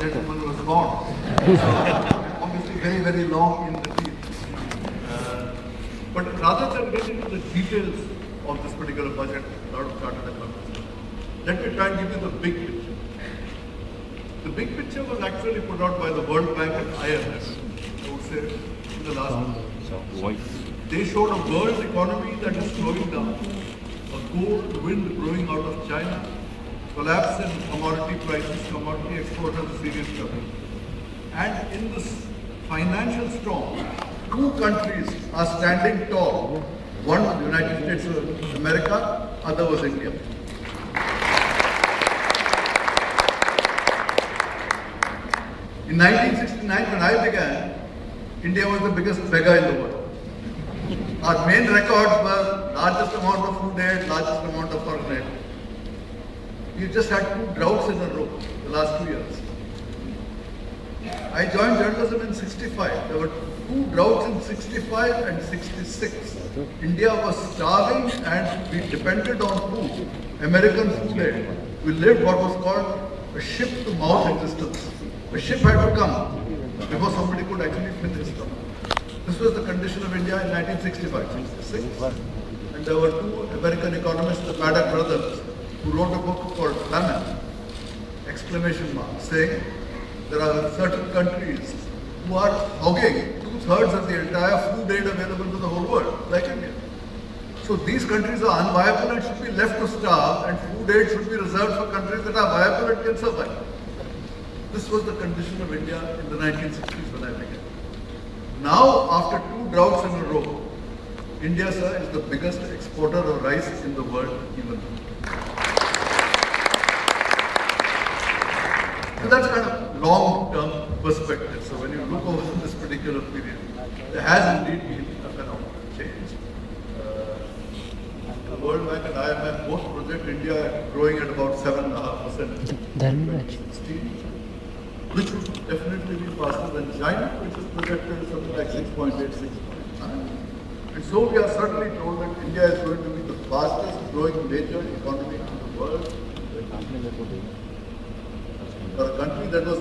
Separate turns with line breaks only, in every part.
gentleman was born. So, obviously very, very long in the field. But rather than get into the details of this particular budget, a lot of chartered accountants, let me try and give you the big picture. The big picture was actually put out by the World Bank and IMF, I would say, in the last month. They showed a world economy that is slowing down, a cold wind blowing out of China, collapse in commodity prices, commodity exports have serious trouble. And in this financial storm, two countries are standing tall. One was the United States of America, other was India. In 1969, when I began, India was the biggest beggar in the world. Our main records were largest amount of food aid, largest amount of foreign aid. We just had 2 droughts in a row the last 2 years. I joined journalism in 65. There were 2 droughts in 65 and 66. India was starving and we depended on food, American food aid. We lived what was called a ship-to-mouth existence. A ship had to come before somebody could actually fill his stomach. This was the condition of India in 1965, 66. And there were 2 American economists, the Paddock brothers, who wrote a book called Famine, exclamation mark, saying there are certain countries who are hogging 2/3 of the entire food aid available to the whole world, like India. So these countries are unviable and should be left to starve, and food aid should be reserved for countries that are viable and can survive. This was the condition of India in the 1960s when I began. Now, after 2 droughts in a row, India, sir, is the biggest exporter of rice in the world even now. So that's kind of long-term perspective. So when you look over this particular period, there has indeed been a phenomenal change. The World Bank and IMF both project India growing at about 7.5% in 2016, which would definitely be faster than China, which is projected something like 6.8, 6.9. And so we are certainly told that India is going to be the fastest growing major economy in the world. For a country that was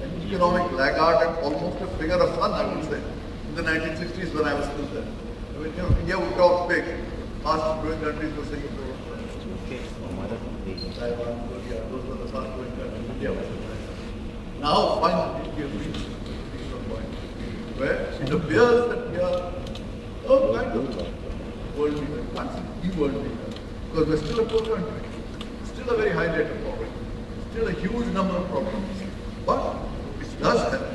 an economic laggard and almost a figure of fun, I would say, in the 1960s when I was still there. I mean, India would talk big, fast growing countries were Singapore, Taiwan, Korea, those were the fast growing countries. India was there. Now, finally, we have reached a point where it appears that we are a kind of world leader, not the world leader, because we're still a poor country, still a very high rate of poverty, still a huge number of problems. But it does help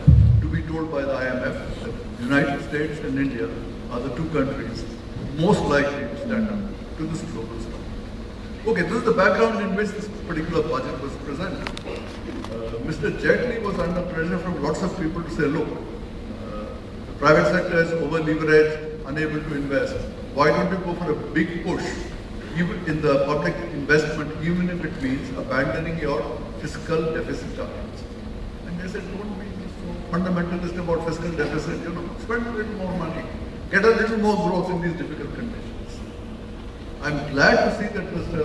to be told by the IMF that the United States and India are the 2 countries most likely to stand up to this global storm. Okay, this is the background in which this particular budget was presented. Mr. Jaitley was under pressure from lots of people to say, look, the private sector is over-leveraged, unable to invest. Why don't you go for a big push even in the public investment, even if it means abandoning your fiscal deficit targets? And they said, don't be so fundamentalist about fiscal deficit, spend a little more money, get a little more growth in these difficult conditions. I'm glad to see that Mr.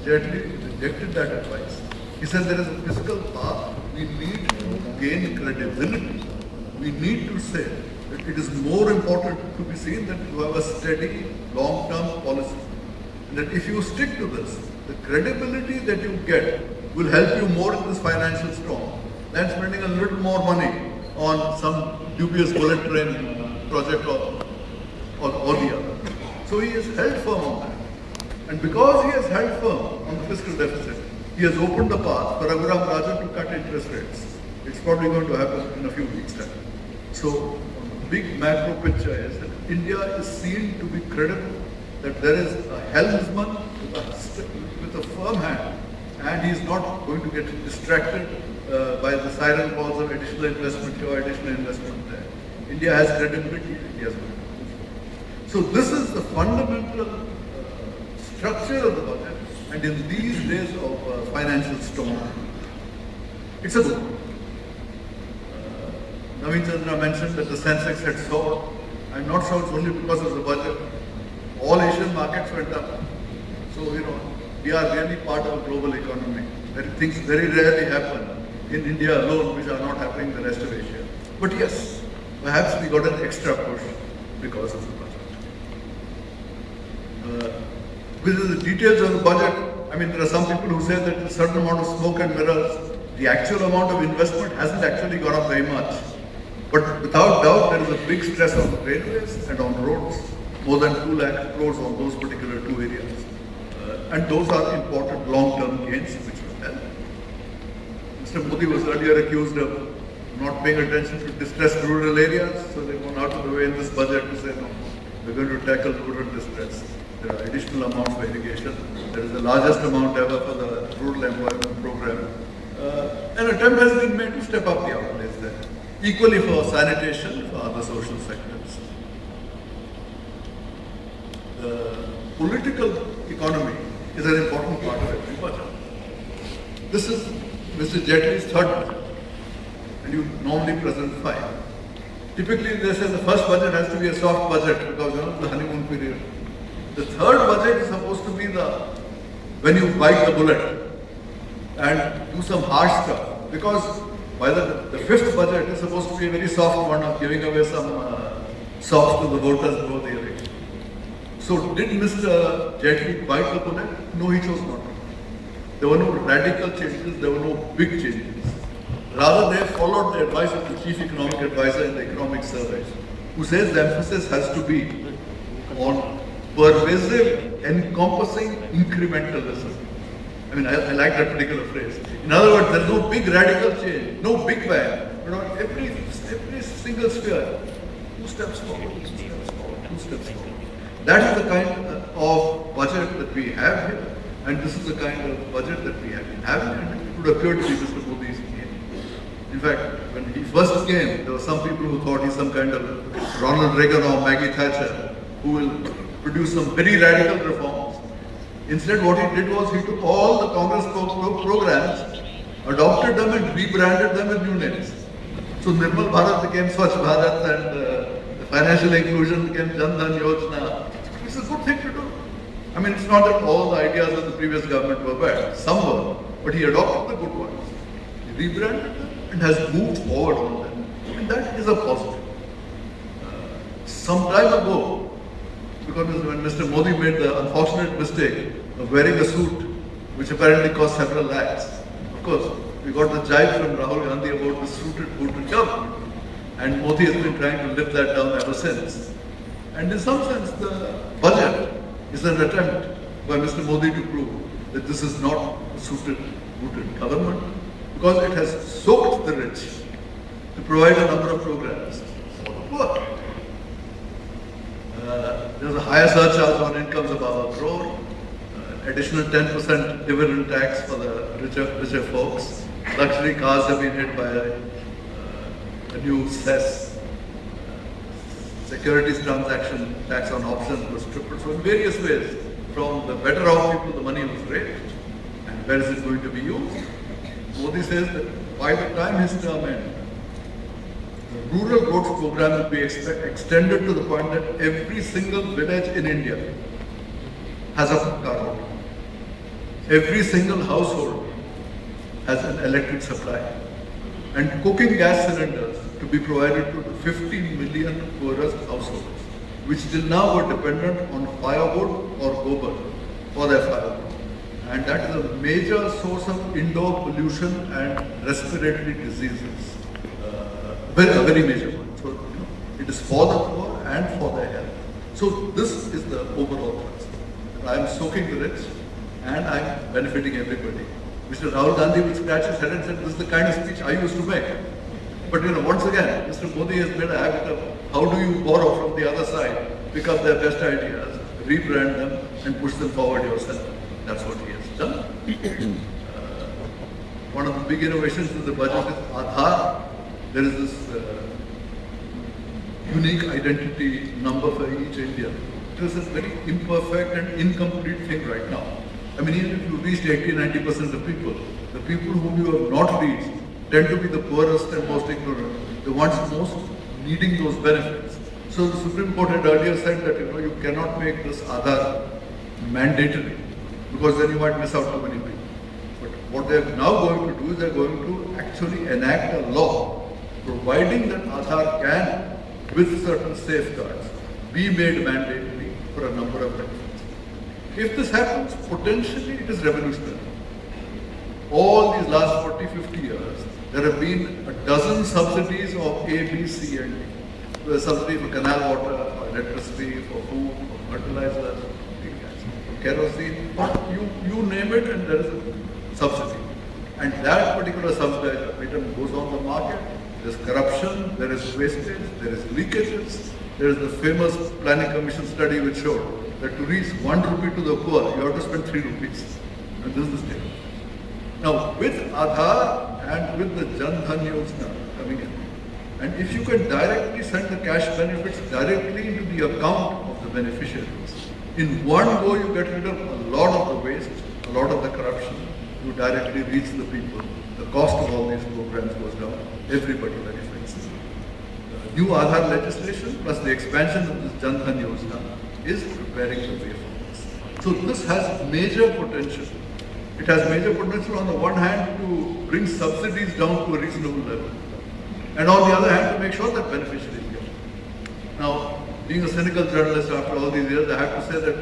Jaitley rejected that advice. He said there is a fiscal path. We need to gain credibility. We need to say that it is more important to be seen that you have a steady, long-term policy. And that if you stick to this, the credibility that you get will help you more in this financial storm than spending a little more money on some dubious bullet train project or the other. So he has held firm on that. And because he has held firm on the fiscal deficit, he has opened the path for Raghuram Rajan to cut interest rates. It's probably going to happen in a few weeks' time. So, the big macro picture is that India is seen to be credible, that there is a helmsman with a firm hand, and he is not going to get distracted by the siren calls of additional investment here, additional investment there. India has credibility, India has credibility. So, this is the fundamental structure of the budget. And in these days of financial storm, it's a good. Naveen Chandra mentioned that the Sensex had soared. I'm not sure it's only because of the budget. All Asian markets went up. So, we are really part of a global economy. Things very rarely happen in India alone which are not happening in the rest of Asia. But yes, perhaps we got an extra push because of the budget. With the details of the budget, I mean, there are some people who say that a certain amount of smoke and mirrors, the actual amount of investment hasn't actually gone up very much. But without doubt, there is a big stress on railways and on roads, more than 2 lakh crores on those particular two areas. And those are important long-term gains which will help. Mr. Modi was earlier accused of not paying attention to distressed rural areas, so they went out of the way in this budget to say, no, we're going to tackle rural distress. There are additional amounts for irrigation. There is the largest amount ever for the rural employment program. An attempt has been made to step up the outlays there. Equally for sanitation, for other social sectors. The political economy is an important part of every budget. This is Mr. Jaitley's third budget, and you normally present 5. Typically, they say the first budget has to be a soft budget because the honeymoon period. The third budget is supposed to be when you bite the bullet and do some harsh stuff. Because by the fifth budget is supposed to be a very soft one of giving away some socks to the voters before the election. So did Mr. Jaitley bite the bullet? No, he chose not to. There were no radical changes, there were no big changes. Rather, they followed the advice of the chief economic advisor in the economic surveys, who says the emphasis has to be on pervasive, encompassing incrementalism. I mean, I like that particular phrase. In other words, there's no big radical change, no big bang. You know, every single sphere, 2 steps forward, 2 steps forward, 2 steps forward. That is the kind of budget that we have here, and this is the kind of budget that we have been having, and it would appear to be Mr. Modi's game. In fact, when he first came, there were some people who thought he's some kind of Ronald Reagan or Maggie Thatcher, who will produce some very radical reforms. Instead, what he did was he took all the Congress programs, adopted them and rebranded them with new names. So Nirmal Bharat became Swachh Bharat and financial inclusion became Jan Dhan Yojana. It's a good thing to do. I mean, it's not that all the ideas of the previous government were bad. Some were, but he adopted the good ones. He rebranded them and has moved forward on them. And that is a positive. Some time ago, because when Mr. Modi made the unfortunate mistake of wearing a suit, which apparently cost several lakhs. Of course, we got the jibe from Rahul Gandhi about the suited, booted government. And Modi has been trying to live that down ever since. And in some sense, the budget is an attempt by Mr. Modi to prove that this is not a suited, booted government, because it has soaked the rich to provide a number of programs for the poor. There's a higher surcharge on incomes above a crore, additional 10% dividend tax for the richer folks. Luxury cars have been hit by a new cess. Securities transaction tax on options was tripled. So in various ways, from the better off people, the money was raised. And where is it going to be used? Modi says that by the time his term ends, the rural roads program will be extended to the point that every single village in India has a car road. Every single household has an electric supply. And cooking gas cylinders to be provided to the 50 million poorest households, which till now were dependent on firewood or gobar for their firewood. And that is a major source of indoor pollution and respiratory diseases. A very major one. So, it is for the poor and for their health. So this is the overall thrust. I am soaking the rich and I am benefiting everybody. Mr. Rahul Gandhi would scratch his head and say, this is the kind of speech I used to make. But once again, Mr. Modi has made a habit of how do you borrow from the other side, pick up their best ideas, rebrand them and push them forward yourself. That's what he has done. One of the big innovations in the budget is Aadhaar. There is this unique identity number for each Indian. It is a very imperfect and incomplete thing right now. I mean, even if you reached 80-90% of people, the people whom you have not reached tend to be the poorest and most ignorant, the ones most needing those benefits. So the Supreme Court had earlier said that you cannot make this Aadhaar mandatory because then you might miss out too many people. But What they are now going to do is they are going to actually enact a law providing that Aadhaar can, with certain safeguards, be made mandatory for a number of benefits. If this happens, potentially it is revolutionary. All these last 40, 50 years, there have been a dozen subsidies of A, B, C, and D. There's a subsidy for canal water, for electricity, for food, for fertilizer, for kerosene, you name it, and there is a subsidy. And that particular subsidy item goes on the market. There's corruption, there is wastage, there is leakages. There is the famous Planning Commission study which showed that to reach 1 rupee to the poor, you have to spend 3 rupees. And this is the state. Now, with Aadhaar and with the Jan Dhan Yojana coming in, and if you can directly send the cash benefits directly into the account of the beneficiaries, in one go you get rid of a lot of the waste, a lot of the corruption, you directly reach the people. The cost of all these programs goes down, everybody benefits. New Aadhaar legislation plus the expansion of this Jan Dhan Yojana is preparing the way for this. So this has major potential. It has major potential on the one hand to bring subsidies down to a reasonable level, and on the other hand to make sure that beneficiaries get it. Now, being a cynical journalist after all these years, I have to say that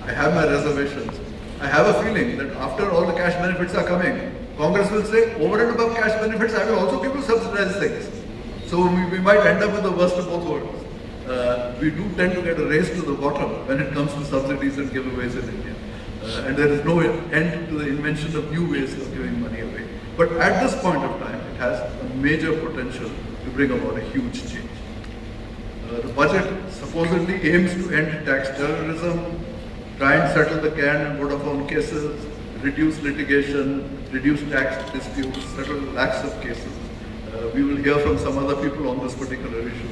I have my reservations. I have a feeling that after all the cash benefits are coming, Congress will say, over and above cash benefits, I will also give you subsidized things. So we might end up with the worst of both worlds. We do tend to get a race to the bottom when it comes to subsidies and giveaways in India. And there is no end to the invention of new ways of giving money away. But at this point of time, it has a major potential to bring about a huge change. The budget supposedly aims to end tax terrorism, try and settle the Cairn and Vodafone cases, reduce litigation, reduce tax disputes, settle lakhs of cases. We will hear from some other people on this particular issue.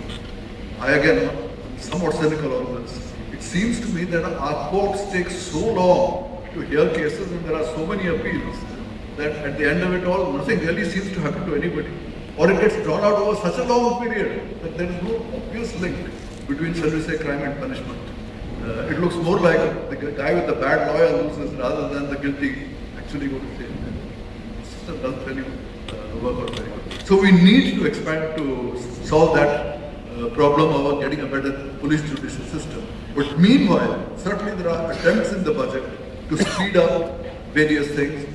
I again am somewhat cynical on this. It seems to me that our courts take so long to hear cases and there are so many appeals that at the end of it all, nothing really seems to happen to anybody. Or it gets drawn out over such a long period that there is no obvious link between, shall we say, crime and punishment. It looks more like the guy with the bad lawyer loses rather than the guilty actually go to jail. The system doesn't really work out very good. So we need to expand to solve that problem of getting a better police judicial system. But meanwhile, certainly there are attempts in the budget to speed up various things,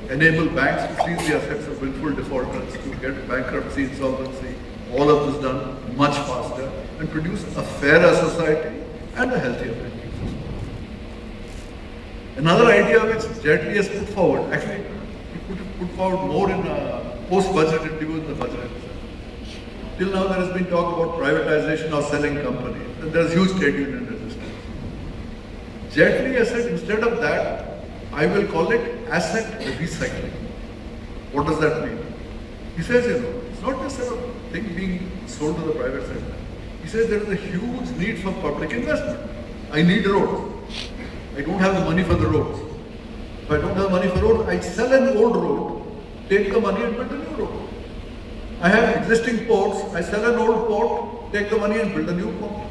enable banks to seize the assets of willful defaulters, to get bankruptcy, insolvency, all of this done much faster, and produce a fairer society and a healthier banking system. Another idea which Jaitley has put forward, actually he put forward more in a post-budget interview in the budget. Till now there has been talk about privatization or selling companies, and there is huge trade union resistance. Jaitley has said instead of that, I will call it asset recycling. What does that mean? He says, it's not just a thing being sold to the private sector. He says there is a huge need for public investment. I need roads. I don't have the money for the roads. If I don't have money for roads, I sell an old road, take the money and build a new road. I have existing ports, I sell an old port, take the money and build a new port.